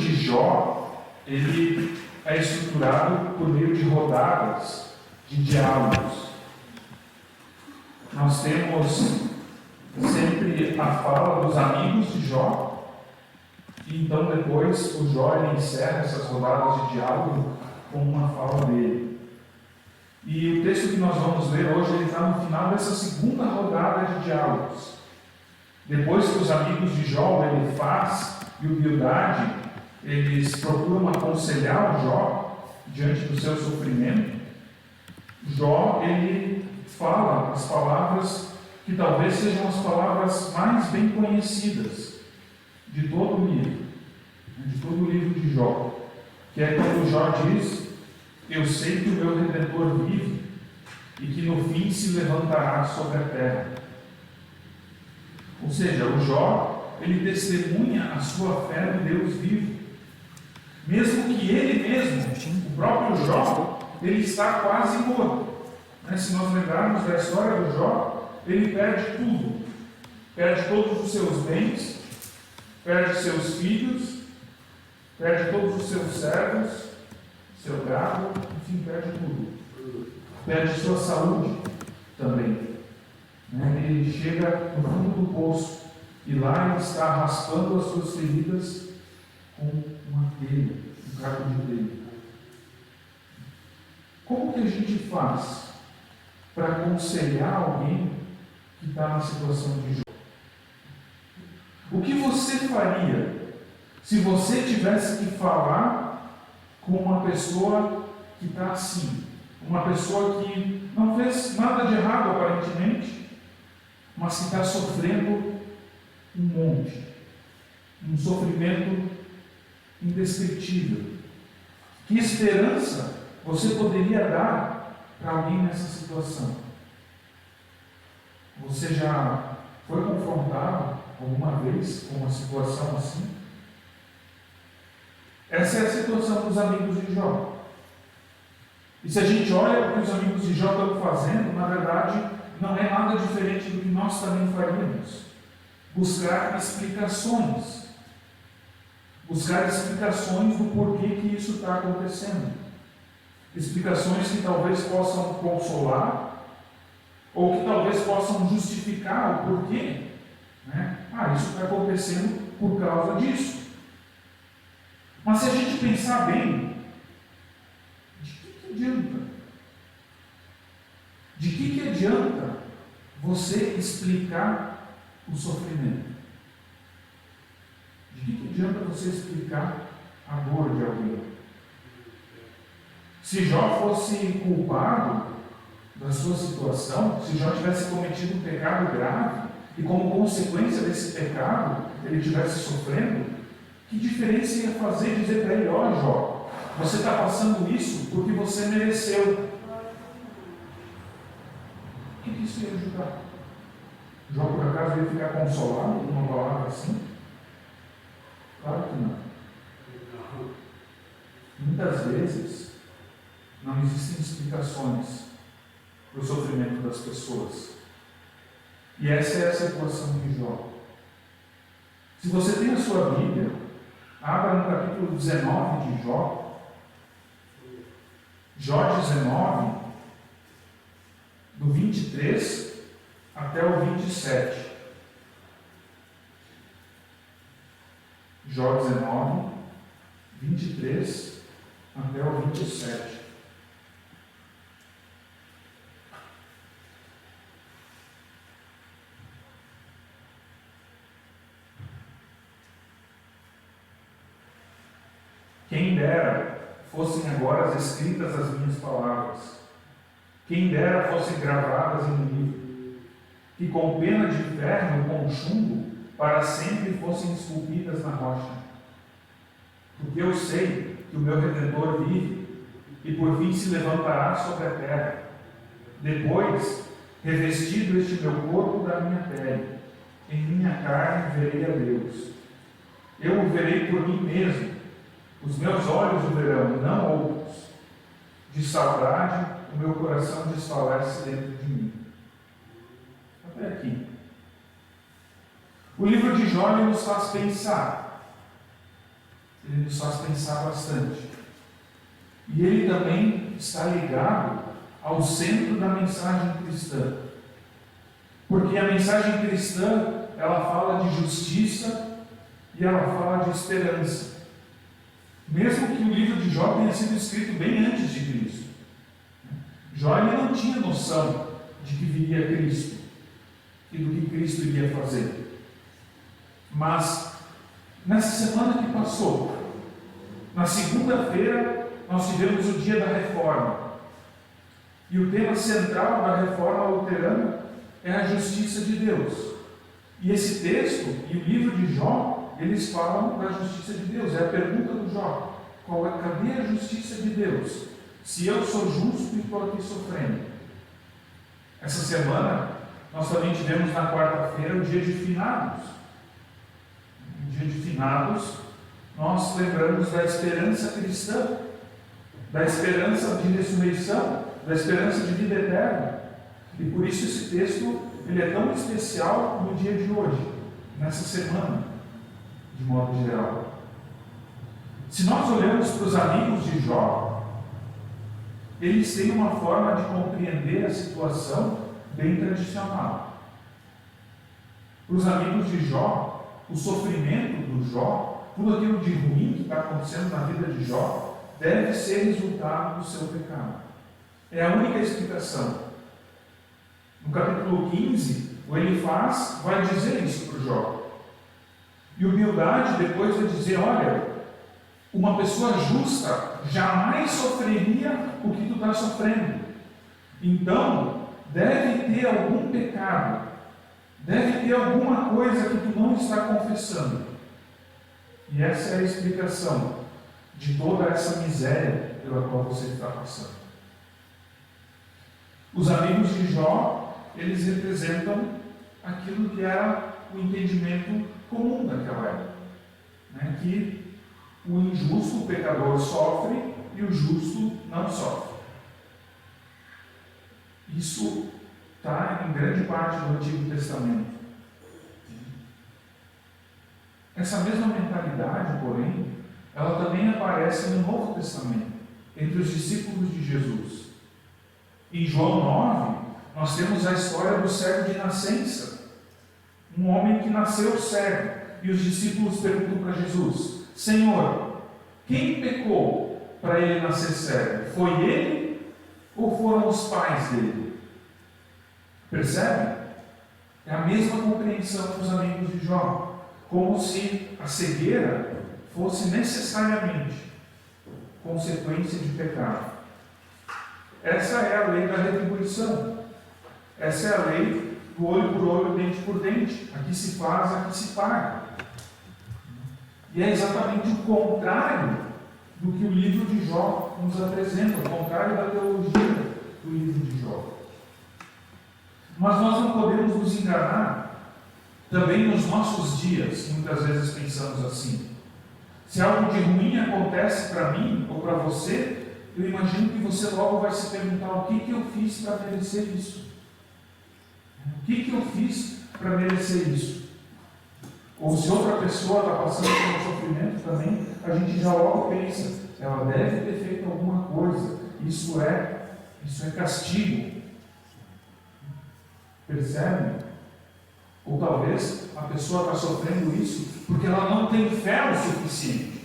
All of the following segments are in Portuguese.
de Jó, ele é estruturado por meio de rodadas, de diálogos. Nós temos sempre a fala dos amigos de Jó, e então depois o Jó ele encerra essas rodadas de diálogo com uma fala dele. E o texto que nós vamos ler hoje, ele está no final dessa segunda rodada de diálogos. Depois que os amigos de Jó, o Elifaz e o Bildade, eles procuram aconselhar o Jó diante do seu sofrimento, Jó, ele fala as palavras que talvez sejam as palavras mais bem conhecidas de todo o livro, de Jó, que é quando Jó diz: eu sei que o meu Redentor vive e que no fim se levantará sobre a terra. Ou seja, o Jó, ele testemunha a sua fé no Deus vivo. Mesmo que ele mesmo, o próprio Jó, ele está quase morto. Se nós lembrarmos da história do Jó, ele perde tudo. Perde todos os seus bens, perde seus filhos, perde todos os seus servos, seu gado, enfim, perde tudo. Perde sua saúde também. Ele chega no fundo do poço e lá ele está raspando as suas feridas com uma telha, um caco de telha. Como que a gente faz para aconselhar alguém que está na situação de Jó? O que você faria se você tivesse que falar com uma pessoa que está assim? Uma pessoa que não fez nada de errado aparentemente, mas que está sofrendo um monte, um sofrimento indescritível. Que esperança você poderia dar para alguém nessa situação? Você já foi confrontado alguma vez com uma situação assim? Essa é a situação dos amigos de Jó. E se a gente olha para o que os amigos de Jó estão fazendo, na verdade, não é nada diferente do que nós também faríamos. Buscar explicações. Buscar explicações do porquê que isso está acontecendo. Explicações que talvez possam consolar, ou que talvez possam justificar o porquê. Isso está acontecendo por causa disso. Mas se a gente pensar bem, de que adianta? De que adianta você explicar o sofrimento? De que adianta você explicar a dor de alguém? Se Jó fosse culpado da sua situação, se Jó tivesse cometido um pecado grave, e como consequência desse pecado, ele estivesse sofrendo, que diferença ia fazer dizer para ele: ó Jó, você está passando isso porque você mereceu? O que isso ia ajudar? Jó, por acaso, ia ficar consolado com uma palavra assim? Claro que não. Muitas vezes não existem explicações para o sofrimento das pessoas. E essa é a situação de Jó. Se você tem a sua Bíblia, abra no capítulo 19 de Jó. Jó 19, do 23 até o 27. Jó 19, 23 até o 27. Quem dera fossem agora escritas as minhas palavras, quem dera fossem gravadas em um livro, que com pena de ferro ou com chumbo para sempre fossem esculpidas na rocha. Porque eu sei que o meu Redentor vive e por fim se levantará sobre a terra. Depois, revestido este meu corpo da minha pele, em minha carne verei a Deus. Eu o verei por mim mesmo. Os meus olhos o verão, não outros. De saudade, o meu coração desfalece dentro de mim. Até aqui. O livro de Jó nos faz pensar. ele nos faz pensar bastante. E ele também está ligado ao centro da mensagem cristã. Porque a mensagem cristã, ela fala de justiça e ela fala de esperança. Mesmo que o livro de Jó tenha sido escrito bem antes de Cristo. Jó ele não tinha noção de que viria Cristo e do que Cristo iria fazer. Mas, nessa semana que passou, na segunda-feira, nós tivemos o dia da reforma. E o tema central da reforma luterana é a justiça de Deus. E esse texto e o livro de Jó, eles falam da justiça de Deus. É a pergunta do Jó: cadê a justiça de Deus? Se eu sou justo e estou aqui sofrendo. Essa semana, nós também tivemos na quarta-feira o dia de finados. No dia de finados, nós lembramos da esperança cristã, da esperança de ressurreição, da esperança de vida eterna. E por isso esse texto ele é tão especial no dia de hoje, nessa semana, de modo geral. Se nós olhamos para os amigos de Jó, eles têm uma forma de compreender a situação bem tradicional. Para os amigos de Jó, o sofrimento do Jó, tudo aquilo de ruim que está acontecendo na vida de Jó, deve ser resultado do seu pecado. É a única explicação. No capítulo 15, o Elifaz vai dizer isso para o Jó. E o Bildade depois vai dizer: olha, uma pessoa justa jamais sofreria o que tu está sofrendo. Então, deve ter algum pecado, deve ter alguma coisa que tu não está confessando. E essa é a explicação de toda essa miséria pela qual você está passando. Os amigos de Jó, eles representam aquilo que era o entendimento comum daquela época, né? Que o injusto, o pecador, sofre e o justo não sofre. Isso está em grande parte do Antigo Testamento. Essa mesma mentalidade, porém, ela também aparece no Novo Testamento, entre os discípulos de Jesus. Em João 9, nós temos a história do cego de nascença. Um homem que nasceu cego. E os discípulos perguntam para Jesus: Senhor, quem pecou para ele nascer cego? Foi ele ou foram os pais dele? Percebe? É a mesma compreensão dos amigos de Jó. Como se a cegueira fosse necessariamente consequência de pecado. Essa é a lei da retribuição. Essa é a lei do olho por olho, dente por dente. Aqui se faz, aqui se paga. E é exatamente o contrário do que o livro de Jó nos apresenta, o contrário da teologia do livro de Jó. Mas nós não podemos nos enganar também nos nossos dias. Muitas vezes pensamos assim: se algo de ruim acontece para mim ou para você, eu imagino que você logo vai se perguntar: o que eu fiz para merecer isso? O que eu fiz para merecer isso? Ou se outra pessoa está passando por um sofrimento também, a gente já logo pensa: ela deve ter feito alguma coisa, isso é castigo. Percebe? Ou talvez a pessoa está sofrendo isso porque ela não tem fé o suficiente.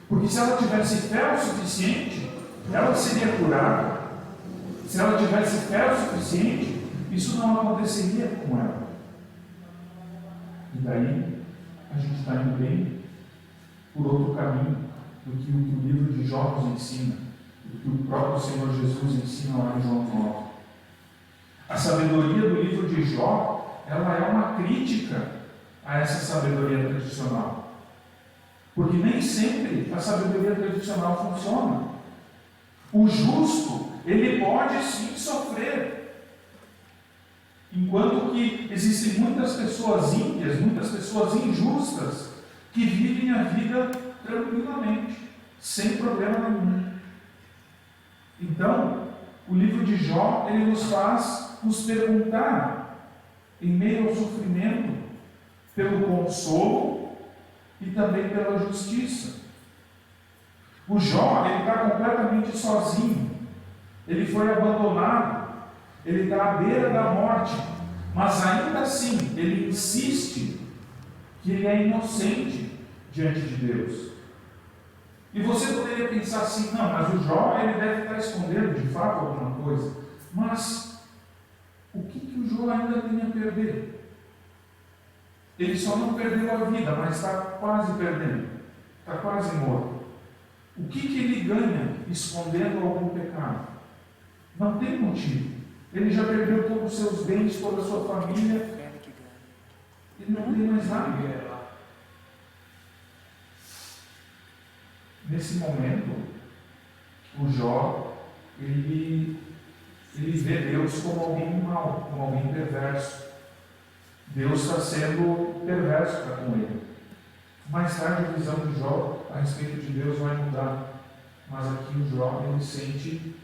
Porque se ela tivesse fé o suficiente, ela seria curada. Se ela tivesse fé o suficiente, isso não aconteceria com ela. E daí a gente está indo bem por outro caminho do que o livro de Jó nos ensina, do que o próprio Senhor Jesus ensina lá em João 9. A sabedoria do livro de Jó, ela é uma crítica a essa sabedoria tradicional. Porque nem sempre a sabedoria tradicional funciona. O justo, ele pode sim sofrer. Enquanto que existem muitas pessoas ímpias, muitas pessoas injustas, que vivem a vida tranquilamente, sem problema nenhum. Então, o livro de Jó, ele nos faz nos perguntar, em meio ao sofrimento, pelo consolo e também pela justiça. O Jó, ele está completamente sozinho. Ele foi abandonado. Ele está à beira da morte. Mas ainda assim, ele insiste que ele é inocente diante de Deus. E você poderia pensar assim, não, mas o Jó, ele deve estar escondendo de fato alguma coisa. Mas o que o Jó ainda tem a perder? Ele só não perdeu a vida, mas está quase perdendo. Está quase morto. O que ele ganha escondendo algum pecado? Não tem motivo. Ele já perdeu todos os seus bens, toda a sua família. Ele não tem mais nada. Nesse momento, o Jó, ele vê Deus como alguém mau, como alguém perverso. Deus está sendo perverso para com ele. Mais tarde a visão de Jó a respeito de Deus vai mudar. Mas aqui o Jó, ele sente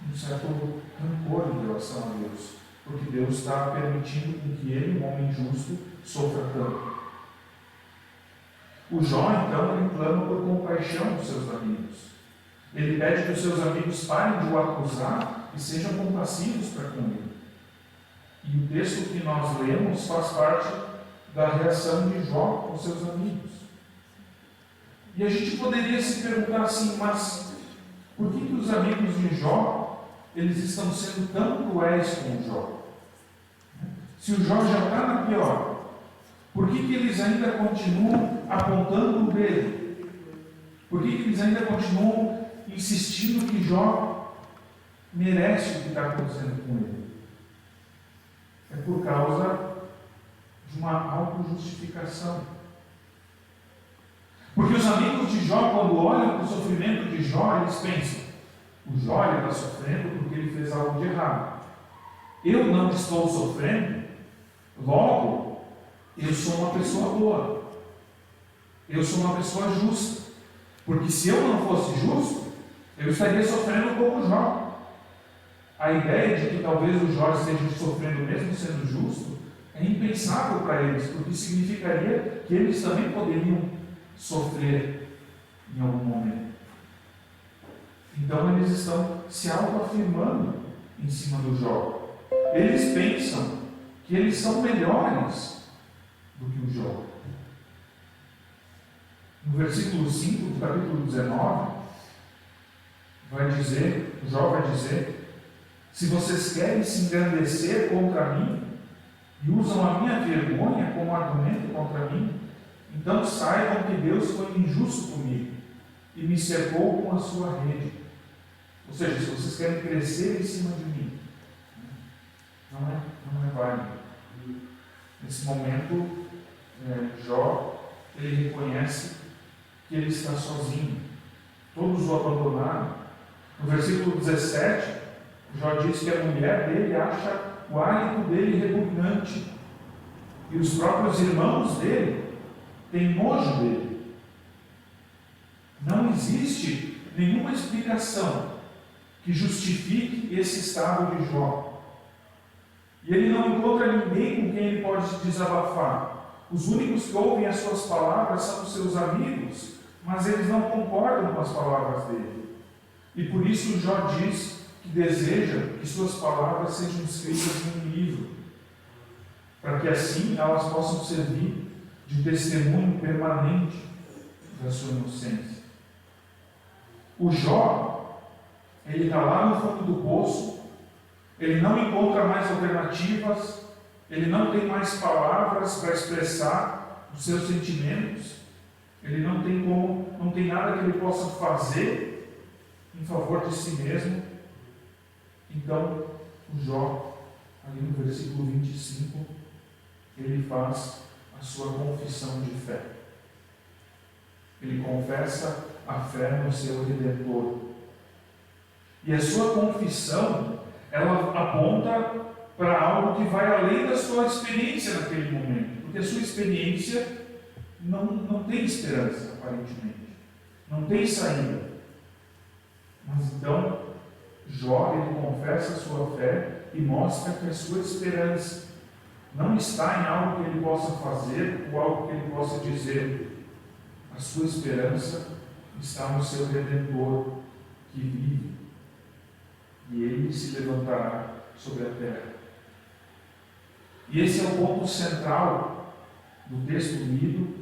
um certo rancor em relação a Deus. Porque Deus está permitindo que ele, um homem justo, sofra tanto. O Jó, então, ele clama por compaixão dos seus amigos. Ele pede que os seus amigos parem de o acusar e sejam compassivos para com ele. E o texto que nós lemos faz parte da reação de Jó com seus amigos. E a gente poderia se perguntar assim, mas por que os amigos de Jó, eles estão sendo tão cruéis com o Jó? Se o Jó já está na pior, por que eles ainda continuam apontando o dedo? Por que eles ainda continuam insistindo que Jó merece o que está acontecendo com ele? É por causa de uma autojustificação. Porque os amigos de Jó, quando olham para o sofrimento de Jó, eles pensam: o Jó está sofrendo porque ele fez algo de errado. Eu não estou sofrendo, logo, eu sou uma pessoa boa. Eu sou uma pessoa justa. Porque se eu não fosse justo, eu estaria sofrendo como Jó. A ideia de que talvez o Jó esteja sofrendo mesmo sendo justo é impensável para eles, porque significaria que eles também poderiam sofrer em algum momento. Então eles estão se autoafirmando em cima do Jó. Eles pensam que eles são melhores do que o Jó. No versículo 5 do capítulo 19, Jó vai dizer: se vocês querem se engrandecer contra mim e usam a minha vergonha como argumento contra mim, então saibam que Deus foi injusto comigo e me cercou com a sua rede. Ou seja, se vocês querem crescer em cima de mim, não é válido. Nesse momento, Jó, ele reconhece que ele está sozinho. Todos o abandonaram. No versículo 17, Jó diz que a mulher dele acha o hálito dele repugnante. E os próprios irmãos dele têm nojo dele. Não existe nenhuma explicação que justifique esse estado de Jó. E ele não encontra ninguém com quem ele pode se desabafar. Os únicos que ouvem as suas palavras são os seus amigos, mas eles não concordam com as palavras dele. E por isso Jó diz que deseja que suas palavras sejam escritas em um livro, para que assim elas possam servir de testemunho permanente da sua inocência. O Jó, ele está lá no fundo do poço, ele não encontra mais alternativas, ele não tem mais palavras para expressar os seus sentimentos, ele não tem nada que ele possa fazer em favor de si mesmo. Então, o Jó, ali no versículo 25, ele faz a sua confissão de fé. Ele confessa a fé no seu Redentor. E a sua confissão, ela aponta para algo que vai além da sua experiência naquele momento. Porque a sua experiência não tem esperança, aparentemente. Não tem saída. Mas então, Jó, ele confessa a sua fé e mostra que a sua esperança não está em algo que ele possa fazer ou algo que ele possa dizer. A sua esperança está no seu Redentor que vive, e ele se levantará sobre a terra. E esse é o ponto central do texto lido,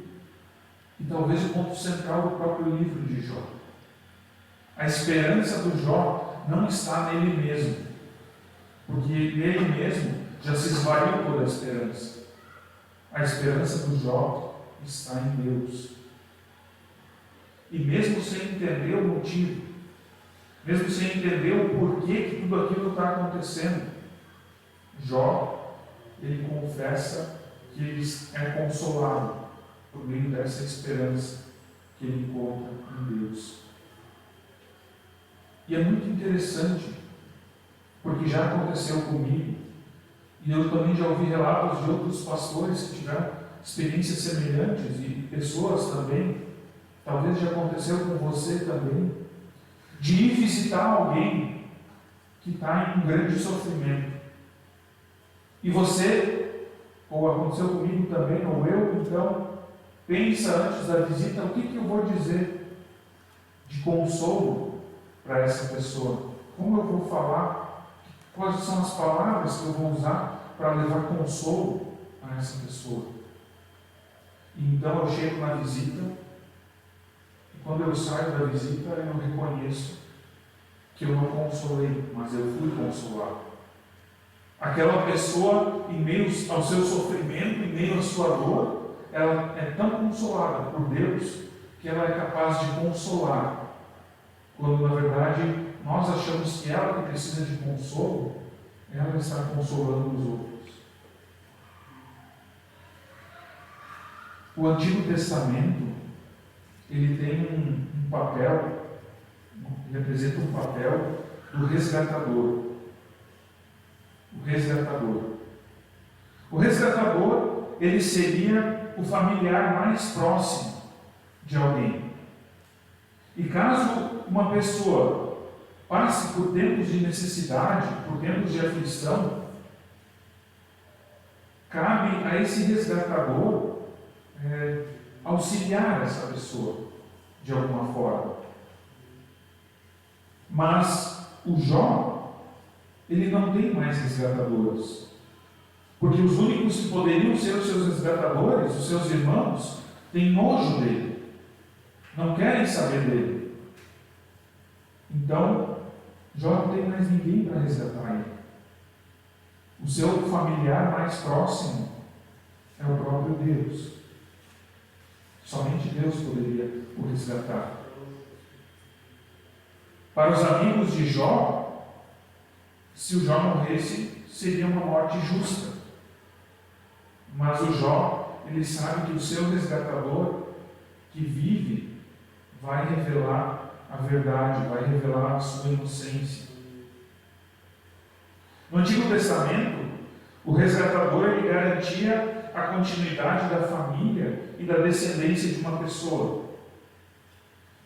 e talvez o ponto central do próprio livro de Jó. A esperança do Jó não está nele mesmo, porque nele mesmo já se esvaiu toda a esperança. A esperança do Jó está em Deus. E mesmo sem entender o motivo, mesmo sem entender o porquê que tudo aquilo está acontecendo, Jó, ele confessa que ele é consolado por meio dessa esperança que ele encontra em Deus. E é muito interessante, porque já aconteceu comigo, e eu também já ouvi relatos de outros pastores que tiveram experiências semelhantes, e pessoas também, talvez já aconteceu com você também, de ir visitar alguém que está em um grande sofrimento. E você, ou aconteceu comigo também, ou eu, então, pensa antes da visita, o que eu vou dizer de consolo para essa pessoa? Como eu vou falar? Quais são as palavras que eu vou usar para levar consolo a essa pessoa? E então eu chego na visita, e quando eu saio da visita, eu reconheço que eu não consolei, mas eu fui consolado. Aquela pessoa, em meio ao seu sofrimento, em meio à sua dor, ela é tão consolada por Deus que ela é capaz de consolar, quando na verdade nós achamos que ela que precisa de consolo, ela está consolando os outros. O Antigo Testamento, ele tem um papel, representa um papel do resgatador. O resgatador. O resgatador, ele seria o familiar mais próximo de alguém. E caso uma pessoa passe por tempos de necessidade, por tempos de aflição, cabe a esse resgatador auxiliar essa pessoa de alguma forma. Mas o Jó, ele não tem mais resgatadores, porque os únicos que poderiam ser os seus resgatadores, os seus irmãos, têm nojo dele, não querem saber dele. Então, Jó não tem mais ninguém para resgatar ele. O seu familiar mais próximo é o próprio Deus. Somente Deus poderia o resgatar. Para os amigos de Jó, se o Jó morresse, seria uma morte justa. Mas o Jó, ele sabe que o seu resgatador, que vive, vai revelar a verdade, vai revelar a sua inocência. No Antigo Testamento, o resgatador, ele garantia a continuidade da família e da descendência de uma pessoa.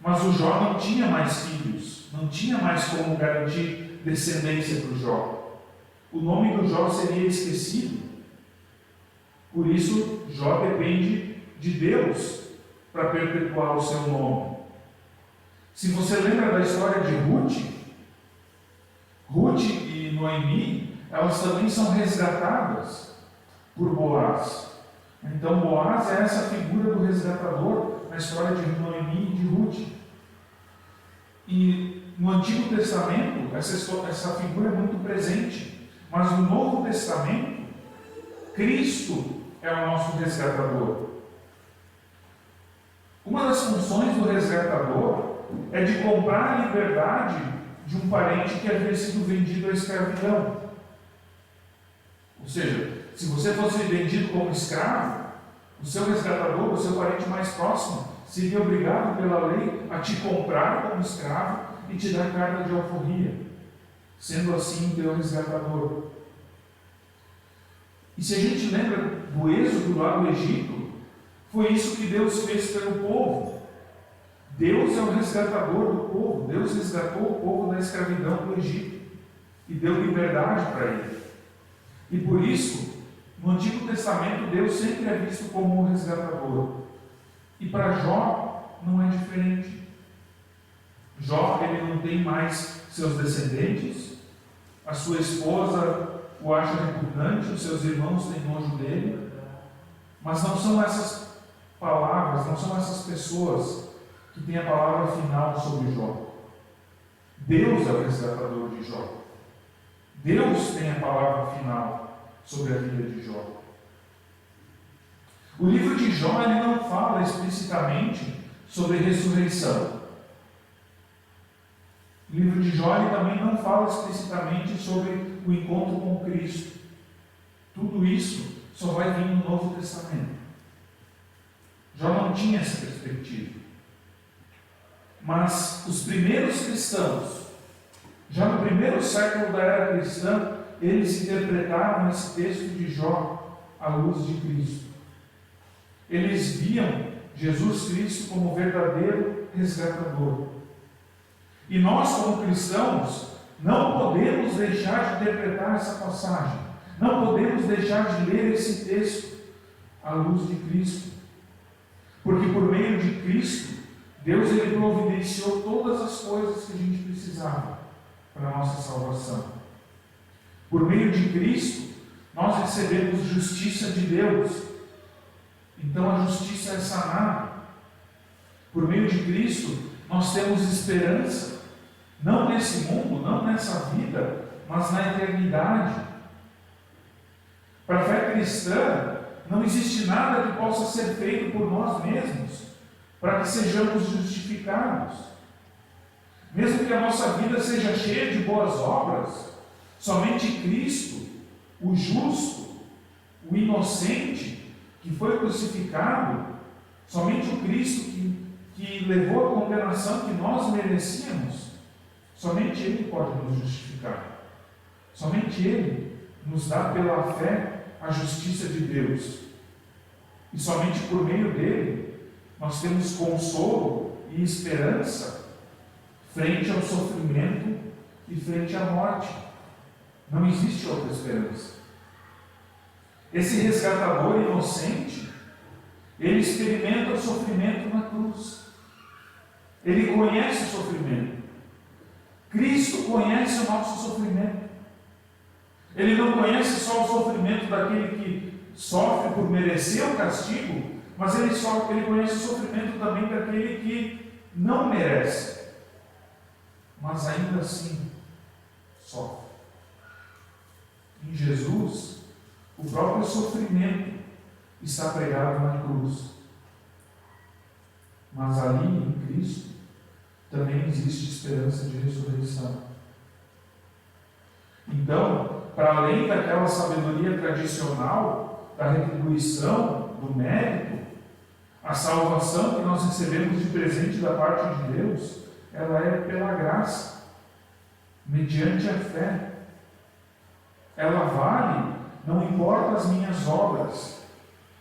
Mas o Jó não tinha mais filhos, não tinha mais como garantir descendência para o Jó. O nome do Jó seria esquecido. Por isso, Jó depende de Deus para perpetuar o seu nome. Se você lembra da história de Ruth e Noemi, elas também são resgatadas por Boaz. Então, Boaz é essa figura do resgatador na história de Noemi e de Ruth. E no Antigo Testamento, essa figura é muito presente. Mas no Novo Testamento, Cristo é o nosso resgatador. Uma das funções do resgatador é de comprar a liberdade de um parente que havia sido vendido à escravidão. Ou seja, se você fosse vendido como escravo, o seu resgatador, o seu parente mais próximo, seria obrigado pela lei a te comprar como escravo e te dar carga de alforria, sendo assim o teu resgatador. E se a gente lembra do êxodo lá do Egito, foi isso que Deus fez pelo povo. Deus é o resgatador do povo. Deus resgatou o povo da escravidão do Egito e deu liberdade para ele. E por isso, no Antigo Testamento, Deus sempre é visto como um resgatador. E para Jó não é diferente. Jó, ele não tem mais seus descendentes, a sua esposa o acha repugnante, os seus irmãos têm nojo dele, mas não são essas palavras, não são essas pessoas que têm a palavra final sobre Jó. Deus é o resgatador de Jó. Deus tem a palavra final sobre a vida de Jó. O livro de Jó ele não fala explicitamente sobre ressurreição. O livro de Jó ele também não fala explicitamente sobre o encontro com Cristo. Tudo isso só vai vir no Novo Testamento. Jó não tinha essa perspectiva. Mas os primeiros cristãos, já no primeiro século da era cristã, eles interpretaram esse texto de Jó à luz de Cristo. Eles viam Jesus Cristo como verdadeiro resgatador. E nós, como cristãos, não podemos deixar de interpretar essa passagem. Não podemos deixar de ler esse texto à luz de Cristo. Porque por meio de Cristo, Deus ele providenciou todas as coisas que a gente precisava para a nossa salvação. Por meio de Cristo, nós recebemos justiça de Deus. Então a justiça é sanada. Por meio de Cristo, nós temos esperança, não nesse mundo, não nessa vida, mas na eternidade. Para a fé cristã, não existe nada que possa ser feito por nós mesmos para que sejamos justificados. Mesmo que a nossa vida seja cheia de boas obras, somente Cristo, o justo, o inocente, que foi crucificado, somente o Cristo que levou a condenação que nós merecíamos, somente Ele pode nos justificar. Somente Ele nos dá pela fé a justiça de Deus. E somente por meio dele nós temos consolo e esperança frente ao sofrimento e frente à morte. Não existe outra esperança. Esse resgatador inocente, ele experimenta o sofrimento na cruz. Ele conhece o sofrimento. Cristo conhece o nosso sofrimento. Ele não conhece só o sofrimento daquele que sofre por merecer o castigo, mas ele conhece o sofrimento também daquele que não merece, mas ainda assim sofre. Em Jesus, o próprio sofrimento está pregado na cruz. Mas ali, em Cristo, também existe esperança de ressurreição. Então, para além daquela sabedoria tradicional, da retribuição, do mérito, a salvação que nós recebemos de presente da parte de Deus, ela é pela graça, mediante a fé. Ela vale, não importa as minhas obras,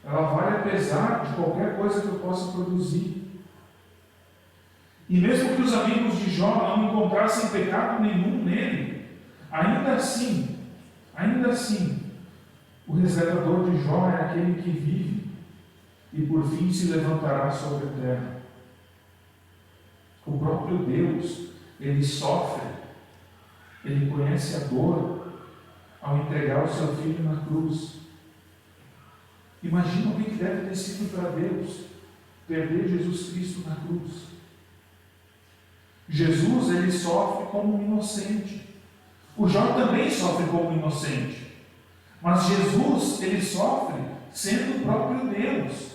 ela vale apesar de qualquer coisa que eu possa produzir. E mesmo que os amigos de Jó não encontrassem pecado nenhum nele, ainda assim, o resgatador de Jó é aquele que vive e por fim se levantará sobre a terra. O próprio Deus, ele sofre, ele conhece a dor ao entregar o seu filho na cruz. Imagina o que deve ter sido para Deus perder Jesus Cristo na cruz. Jesus, ele sofre como um inocente. O Jó também sofre como inocente. Mas Jesus, ele sofre sendo o próprio Deus.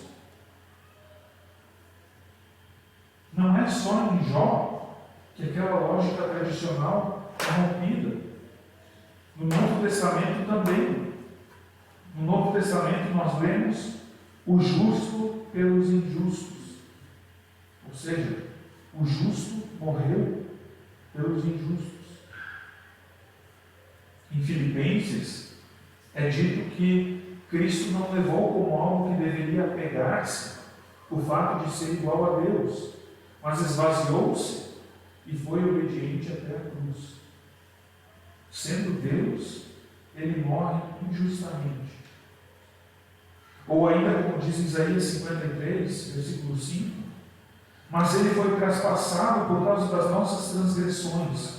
Não é só em Jó que aquela lógica tradicional é rompida. No Novo Testamento também. No Novo Testamento nós lemos o justo pelos injustos. Ou seja, o justo morreu pelos injustos. Em Filipenses é dito que Cristo não levou como algo que deveria apegar-se o fato de ser igual a Deus, mas esvaziou-se e foi obediente até a cruz. Sendo Deus, ele morre injustamente. Ou ainda, como diz Isaías 53, versículo 5, mas ele foi traspassado por causa das nossas transgressões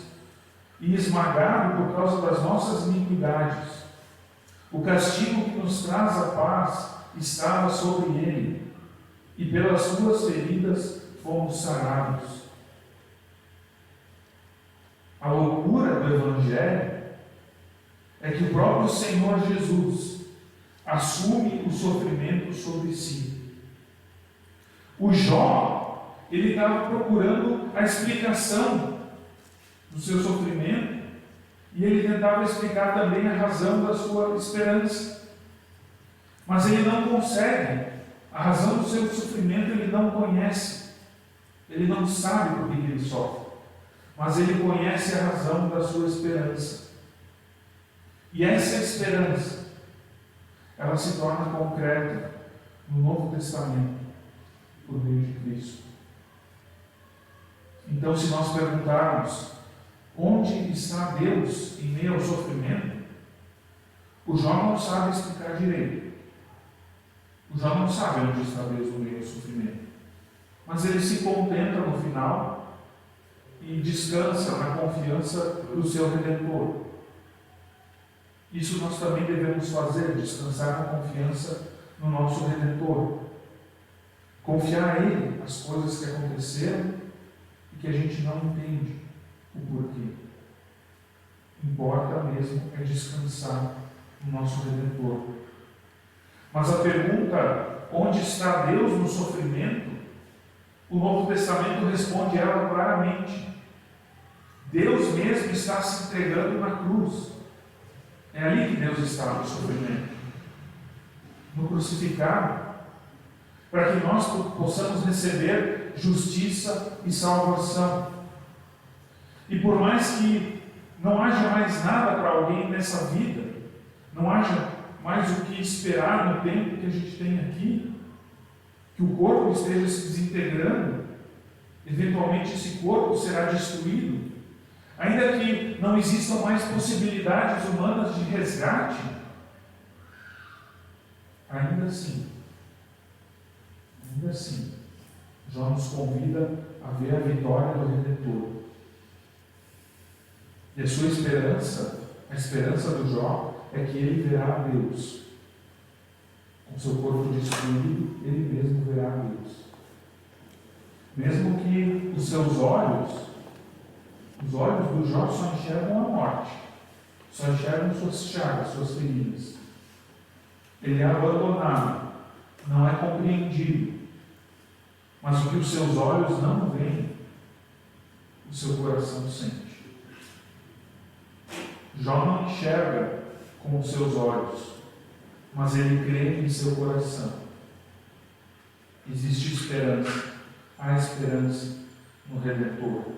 e esmagado por causa das nossas iniquidades. O castigo que nos traz a paz estava sobre ele, e pelas suas feridas fomos sarados. A loucura do Evangelho é que o próprio Senhor Jesus assume o sofrimento sobre si. O Jó, ele estava procurando a explicação do seu sofrimento e ele tentava explicar também a razão da sua esperança. Mas ele não consegue. A razão do seu sofrimento ele não conhece. Ele não sabe por que ele sofre. Mas ele conhece a razão da sua esperança. E essa esperança, ela se torna concreta no Novo Testamento, por meio de Cristo. Então, se nós perguntarmos onde está Deus em meio ao sofrimento, o Jó não sabe explicar direito. O Jó não sabe onde está Deus no meio ao sofrimento. Mas ele se contenta no final e descansa na confiança do seu Redentor. Isso nós também devemos fazer, descansar na confiança no nosso Redentor. Confiar a Ele as coisas que aconteceram e que a gente não entende o porquê. Importa mesmo é descansar no nosso Redentor. Mas a pergunta, onde está Deus no sofrimento? O Novo Testamento responde ela claramente. Deus mesmo está se entregando na cruz. É ali que Deus está no sofrimento. No crucificado. Para que nós possamos receber justiça e salvação. E por mais que não haja mais nada para alguém nessa vida, não haja mais o que esperar no tempo que a gente tem aqui, que o corpo esteja se desintegrando, eventualmente esse corpo será destruído, ainda que não existam mais possibilidades humanas de resgate, ainda assim, Jó nos convida a ver a vitória do Redentor. E a sua esperança, a esperança do Jó, é que ele verá a Deus. Com seu corpo destruído, ele mesmo verá a Deus. Mesmo que os seus olhos do Jó só enxergam a morte, só enxergam suas chagas, suas feridas. Ele é abandonado, não é compreendido. Mas o que os seus olhos não veem, o seu coração sente. Jó não enxerga com os seus olhos, mas ele crê em seu coração. Existe esperança, há esperança no Redentor.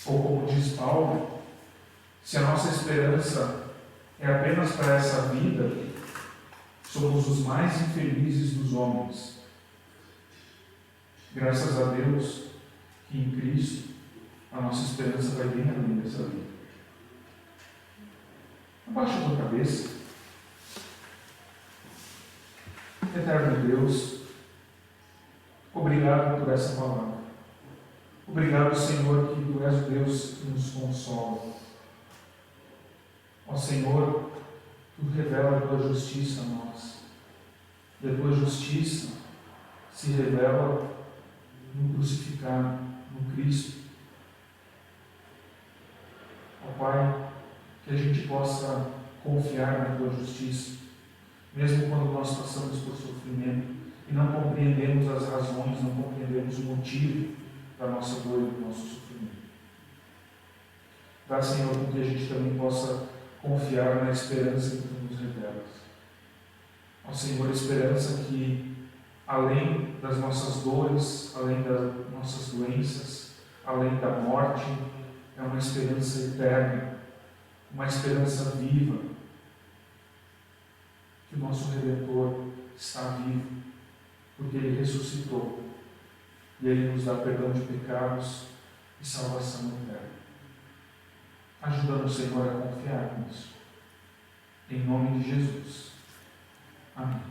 Ou como diz Paulo, se a nossa esperança é apenas para essa vida, somos os mais infelizes dos homens. Graças a Deus que em Cristo a nossa esperança vai bem além dessa vida. Abaixa a tua cabeça. Eterno Deus, obrigado por essa palavra. Obrigado, Senhor, que Tu és o Deus que nos consola. Ó Senhor, Tu revela a Tua justiça a nós. E a Tua justiça se revela no crucificado, no Cristo. Ó Pai, que a gente possa confiar na Tua justiça, mesmo quando nós passamos por sofrimento e não compreendemos as razões, não compreendemos o motivo da nossa dor e do nosso sofrimento. Dá, Senhor, com que a gente também possa confiar na esperança que Tu nos revelas. Ó Senhor, esperança que, além das nossas dores, além das nossas doenças, além da morte, é uma esperança eterna, uma esperança viva, que o nosso Redentor está vivo, porque Ele ressuscitou, e Ele nos dá perdão de pecados e salvação eterna. Ajuda-nos, Senhor, a confiar nisso. Em nome de Jesus. Amém.